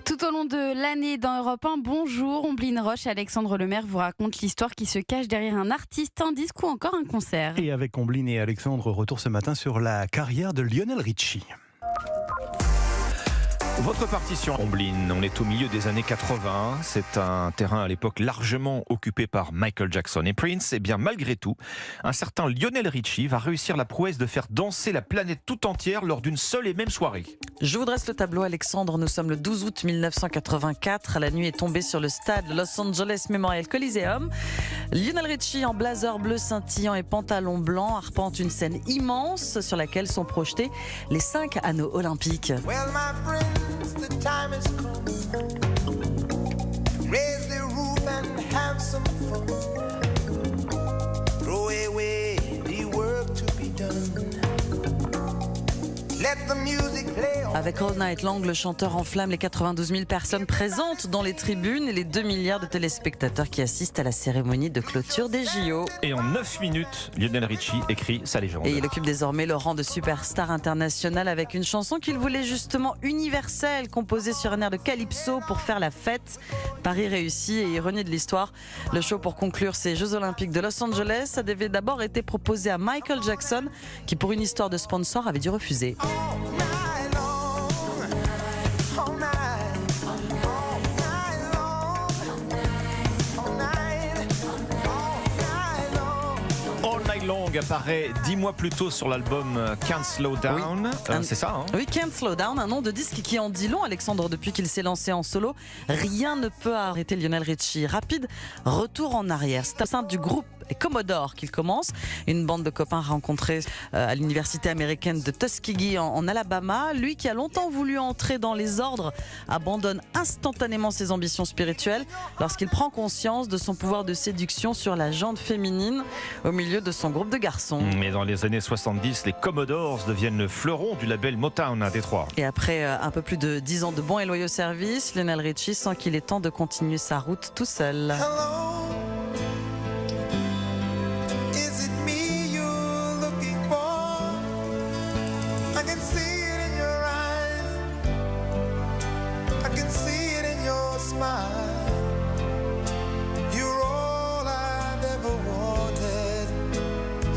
Tout au long de l'année dans Europe 1, bonjour, Omblin Roche et Alexandre Lemaire vous racontent l'histoire qui se cache derrière un artiste, un disque ou encore un concert. Et avec Omblin et Alexandre, retour ce matin sur la carrière de Lionel Richie. Votre partition, Omblin, on est au milieu des années 80. C'est un terrain à l'époque largement occupé par Michael Jackson et Prince. Et bien malgré tout, un certain Lionel Richie va réussir la prouesse de faire danser la planète tout entière lors d'une seule et même soirée. Je vous dresse le tableau, Alexandre. Nous sommes le 12 août 1984. La nuit est tombée sur le stade Los Angeles Memorial Coliseum. Lionel Richie, en blazer bleu scintillant et pantalon blanc, arpente une scène immense sur laquelle sont projetés les 5 anneaux olympiques. Well, my friends, the time has come. Raise the roof and have some fun. Throw away the work to be done. Let the music play on. Avec All Night Long, le chanteur enflamme les 92 000 personnes présentes dans les tribunes et les 2 milliards de téléspectateurs qui assistent à la cérémonie de clôture des JO. Et en 9 minutes, Lionel Richie écrit sa légende. Et il occupe désormais le rang de superstar international avec une chanson qu'il voulait justement universelle, composée sur un air de calypso pour faire la fête. Pari réussi et ironie de l'histoire, le show pour conclure ces Jeux Olympiques de Los Angeles avait d'abord été proposé à Michael Jackson, qui pour une histoire de sponsor avait dû refuser. All night long, all night, all night long, all night, all night long. All Night Long apparaît 10 mois plus tôt sur l'album Can't Slow Down. C'est ça, hein? Oui, Can't Slow Down, un nom de disque qui en dit long, Alexandre, depuis qu'il s'est lancé en solo. Rien ne peut arrêter Lionel Richie. Rapide retour en arrière. C'est au sein du groupe les Commodores qu'il commence, une bande de copains rencontrés à l'université américaine de Tuskegee en Alabama. Lui qui a longtemps voulu entrer dans les ordres abandonne instantanément ses ambitions spirituelles lorsqu'il prend conscience de son pouvoir de séduction sur la jante féminine au milieu de son groupe de garçons. Mais dans les années 70, les Commodores deviennent le fleuron du label Motown à Détroit. Et après un peu plus de 10 ans de bons et loyaux services, Lionel Richie sent qu'il est temps de continuer sa route tout seul. Hello, is it me you're looking for? I can see it in your eyes. I can see it in your smile. You're all I've ever wanted,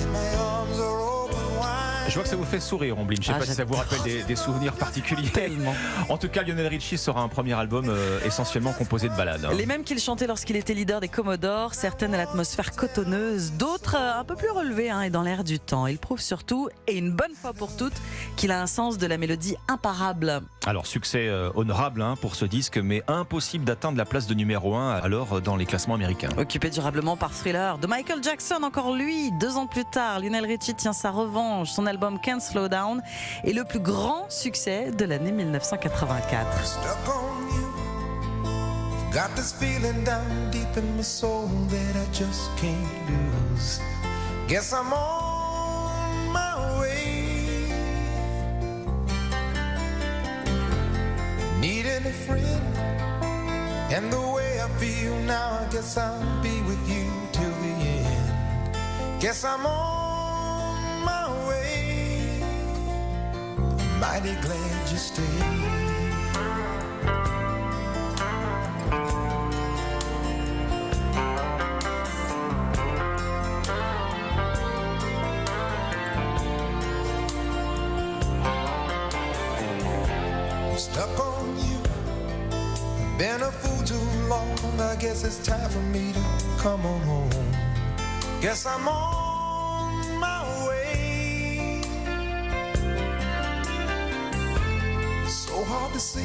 and my arms are open wide. Je vois que ça vous fait sourire, Omblin. Je ne sais pas si ça vous rappelle des souvenirs particuliers. Tellement. En tout cas, Lionel Richie sera un premier album essentiellement composé de ballades. Les mêmes qu'il chantait lorsqu'il était leader des Commodores, certaines à l'atmosphère cotonneuse, d'autres un peu plus relevées et dans l'air du temps. Il prouve surtout, et une bonne fois pour toutes, qu'il a un sens de la mélodie imparable. Alors, succès honorable pour ce disque, mais impossible d'atteindre la place de numéro 1 alors dans les classements américains. Occupé durablement par Thriller de Michael Jackson, encore lui, 2 ans plus tard, Lionel Richie tient sa revanche. Son album Can't Slow Down est le plus grand succès de l'année 1984. Stuck on you. Got this feeling down deep in my soul that I just can't lose. Guess I'm on my way. Needing a friend, and the way I feel now, I guess I'll be with you till the end. Guess I'm on my way. Mighty glad you stayed. Stuck on you, been a fool too long. I guess it's time for me to come on home. Guess I'm on my way. So hard to see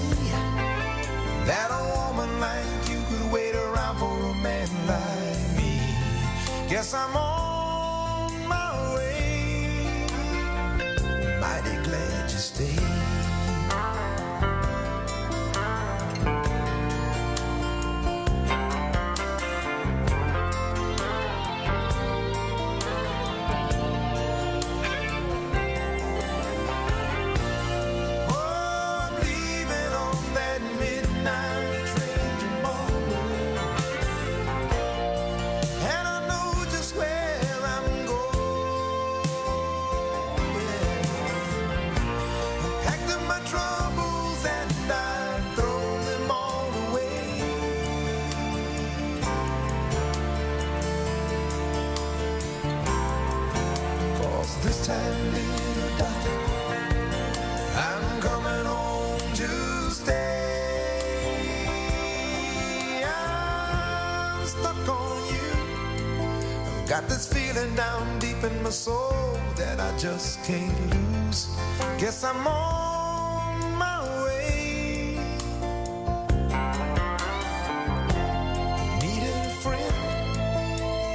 that a woman like you could wait around for a man like me. Guess I'm on my way. Mighty glad you stayed. little dot. I'm coming home to stay. I'm stuck on you. I've got this feeling down deep in my soul that I just can't lose. Guess I'm on my way. Needed a friend,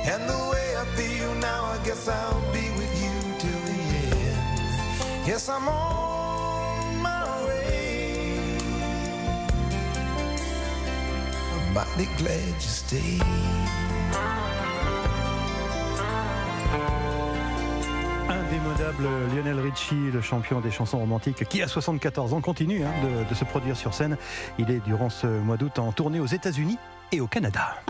and the way I feel now, I guess I'll be with you till the end. Yes, I'm on my way. I'm mighty glad you stayed. Indémodable Lionel Richie, le champion des chansons romantiques, qui à 74 ans continue de se produire sur scène. Il est durant ce mois d'août en tournée aux États-Unis et au Canada.